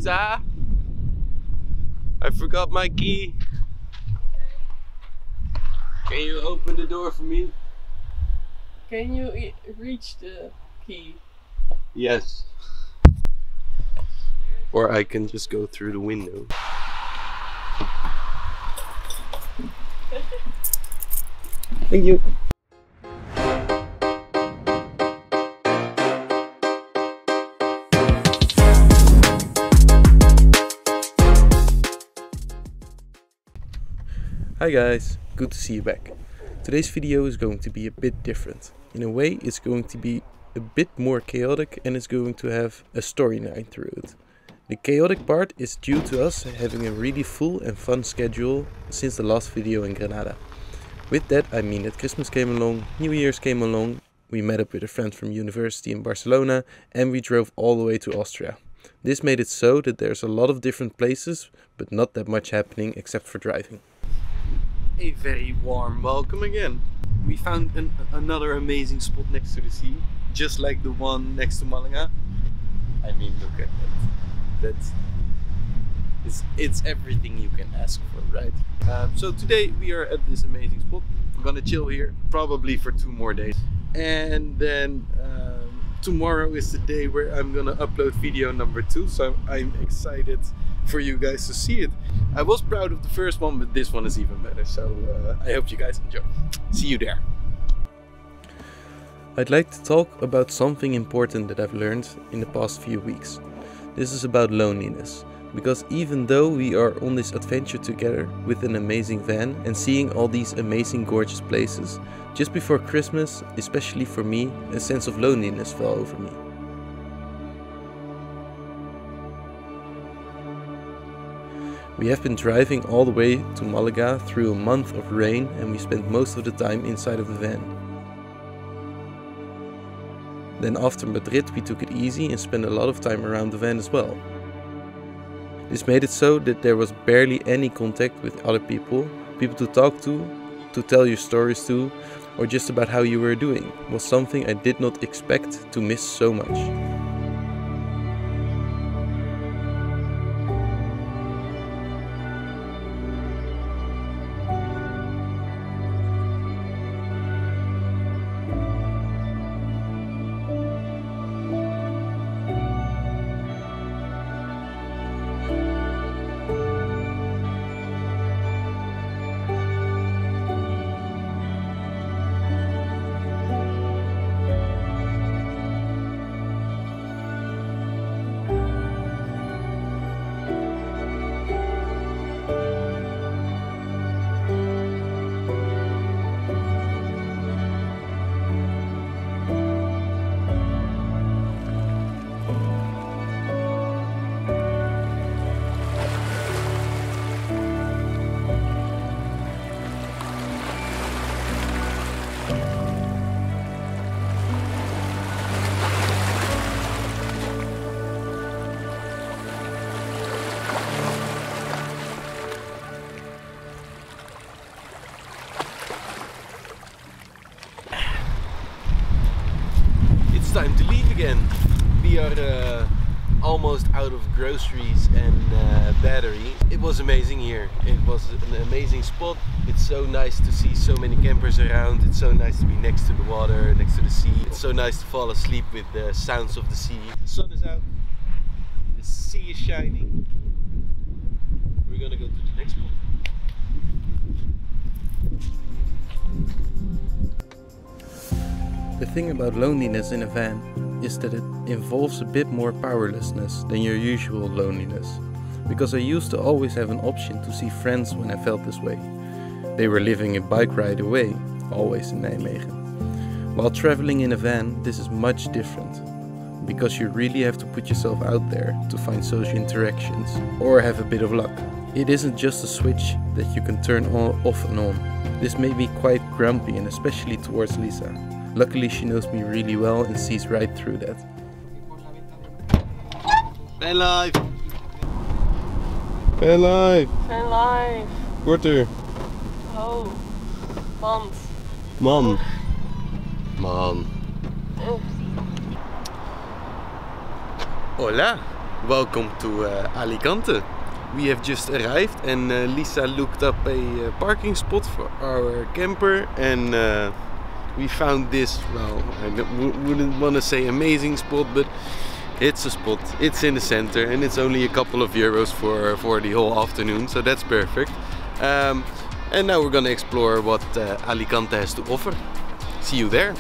Lisa, I forgot my key. Can you open the door for me? Can you reach the key? Yes. Or I can just go through the window. Thank you. Hi guys, good to see you back. Today's video is going to be a bit different. In a way, it's going to be a bit more chaotic and it's going to have a storyline through it. The chaotic part is due to us having a really full and fun schedule since the last video in Granada. With that I mean that Christmas came along, New Year's came along, we met up with a friend from university in Barcelona and we drove all the way to Austria. This made it so that there's a lot of different places, but not that much happening except for driving. A very warm welcome again. We found another amazing spot next to the sea, just like the one next to Malaga. I mean, look at that. It's everything you can ask for, right? So today we are at this amazing spot. I'm gonna chill here, probably for 2 more days. And then tomorrow is the day where I'm gonna upload video number 2, so I'm excited for you guys to see it. I was proud of the first one, but this one is even better, so I hope you guys enjoy. See you there. I'd like to talk about something important that I've learned in the past few weeks. This is about loneliness, because even though we are on this adventure together with an amazing van and seeing all these amazing gorgeous places, just before Christmas, especially for me, a sense of loneliness fell over me. We have been driving all the way to Malaga through a month of rain and we spent most of the time inside of the van. Then after Madrid we took it easy and spent a lot of time around the van as well. This made it so that there was barely any contact with other people to talk to tell your stories to, or just about how you were doing, was something I did not expect to miss so much. Time to leave again. We are almost out of groceries and battery. It was amazing here. It was an amazing spot. It's so nice to see so many campers around. It's so nice to be next to the water, next to the sea. It's so nice to fall asleep with the sounds of the sea. The sun is out. The sea is shining. We're gonna go to the next spot. The thing about loneliness in a van is that it involves a bit more powerlessness than your usual loneliness. Because I used to always have an option to see friends when I felt this way. They were living a bike ride away, always in Nijmegen. While traveling in a van, this is much different. Because you really have to put yourself out there to find social interactions, or have a bit of luck. It isn't just a switch that you can turn off and on. This made me quite grumpy, and especially towards Lisa. Luckily she knows me really well and sees right through that. Vanlife! Vanlife! Vanlife! Korter! Oh, mom. Mom! Mom! Hola! Welcome to Alicante. We have just arrived and Lisa looked up a parking spot for our camper and we found this, well, I wouldn't want to say amazing spot, but it's a spot. It's in the center and it's only a couple of euros for the whole afternoon, so that's perfect. And now we're gonna explore what Alicante has to offer. See you there.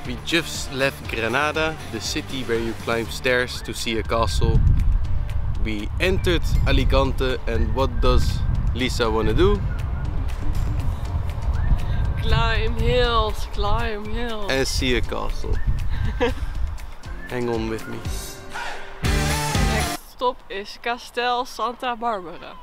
We just left Granada, the city where you climb stairs to see a castle. We entered Alicante, and what does Lisa want to do? Climb hills, climb hills. And see a castle. Hang on with me. Next stop is Castel Santa Barbara.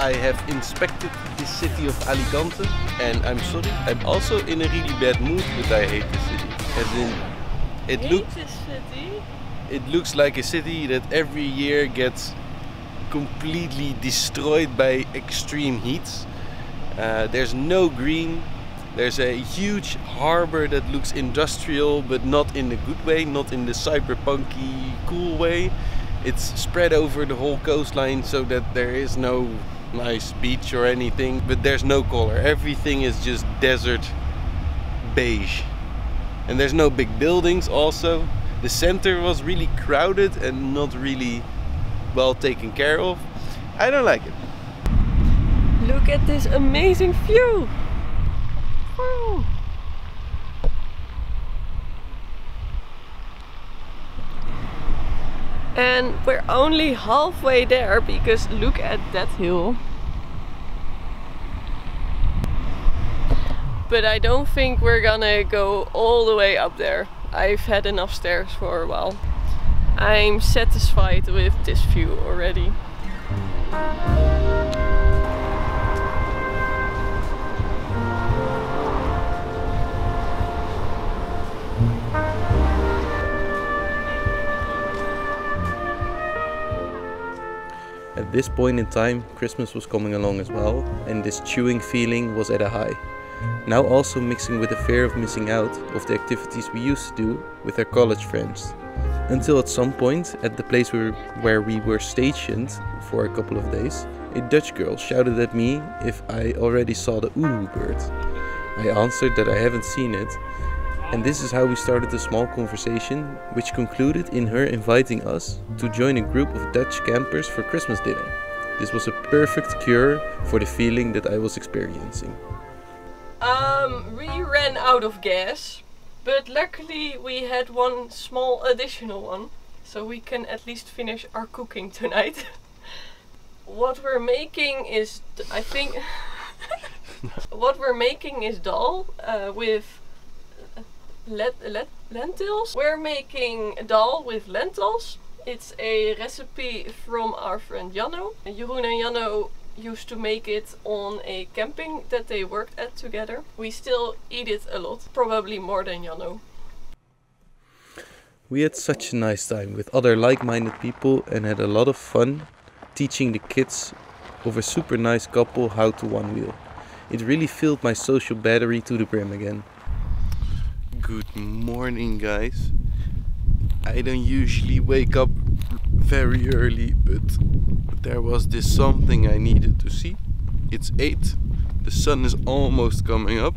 I have inspected the city of Alicante and I'm sorry, I'm also in a really bad mood, but I hate the city. As in, it looks like a city that every year gets completely destroyed by extreme heats. There's no green. There's a huge harbor that looks industrial, but not in the good way, not in the cyberpunky cool way. It's spread over the whole coastline so that there is no nice beach or anything, but there's no color. Everything is just desert beige. And there's no big buildings also. The center was really crowded and not really well taken care of. I don't like it. Look at this amazing view! Woo. And we're only halfway there because look at that hill. But I don't think we're gonna go all the way up there. I've had enough stairs for a while. I'm satisfied with this view already. At this point in time, Christmas was coming along as well, and this chewing feeling was at a high. Now also mixing with the fear of missing out of the activities we used to do with our college friends. Until at some point, at the place where we were stationed for a couple of days, a Dutch girl shouted at me if I already saw the uhu bird. I answered that I haven't seen it, and this is how we started a small conversation, which concluded in her inviting us to join a group of Dutch campers for Christmas dinner. This was a perfect cure for the feeling that I was experiencing. We ran out of gas, but luckily we had one small additional one, so we can at least finish our cooking tonight. What we're making is, I think, what we're making is dal with lentils. We're making dal with lentils. It's a recipe from our friend Janno. Jeroen and Janno used to make it on a camping that they worked at together. We still eat it a lot, probably more than Janno. We had such a nice time with other like-minded people and had a lot of fun teaching the kids of a super nice couple how to one wheel. It really filled my social battery to the brim again. Good morning, guys. I don't usually wake up very early, but there was this something I needed to see. It's 8, the sun is almost coming up,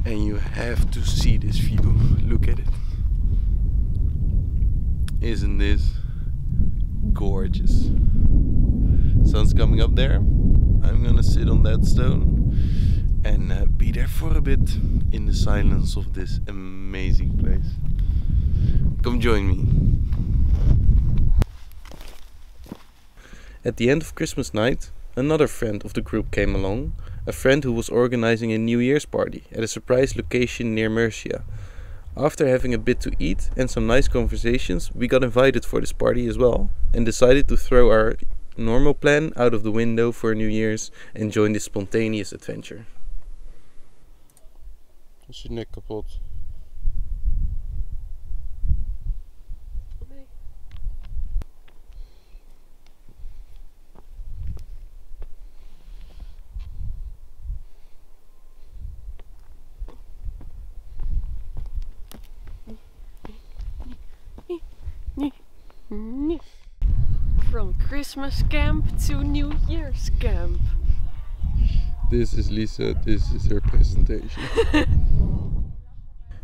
and you have to see this view. Look at it. Isn't this gorgeous? Sun's coming up there. I'm gonna sit on that stone and be there for a bit in the silence of this amazing place. Come join me. At the end of Christmas night, another friend of the group came along, a friend who was organizing a New Year's party at a surprise location near Murcia. After having a bit to eat and some nice conversations, we got invited for this party as well and decided to throw our normal plan out of the window for New Year's and join this spontaneous adventure. Is je nek kapot? From Christmas camp to New Year's camp. This is Lisa, this is her presentation.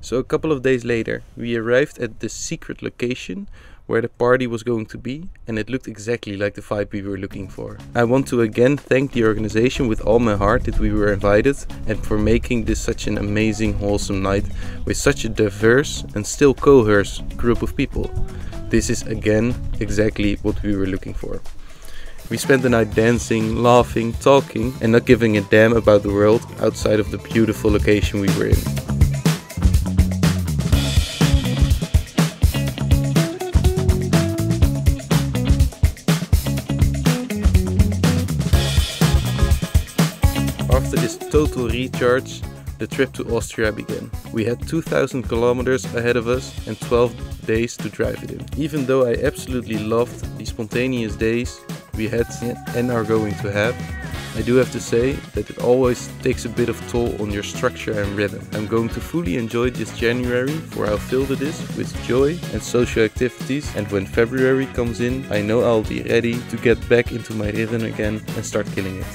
So a couple of days later, we arrived at the secret location where the party was going to be, and it looked exactly like the vibe we were looking for. I want to again thank the organization with all my heart that we were invited and for making this such an amazing, wholesome night with such a diverse and still coherent group of people. This is again exactly what we were looking for. We spent the night dancing, laughing, talking and not giving a damn about the world outside of the beautiful location we were in. After this total recharge, the trip to Austria began. We had 2,000 kilometers ahead of us and 12 days to drive it in. Even though I absolutely loved the spontaneous days we had and are going to have, I do have to say that it always takes a bit of toll on your structure and rhythm. I'm going to fully enjoy this January for how filled it is with joy and social activities, and when February comes in, I know I'll be ready to get back into my rhythm again and start killing it.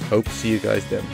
Hope to see you guys then.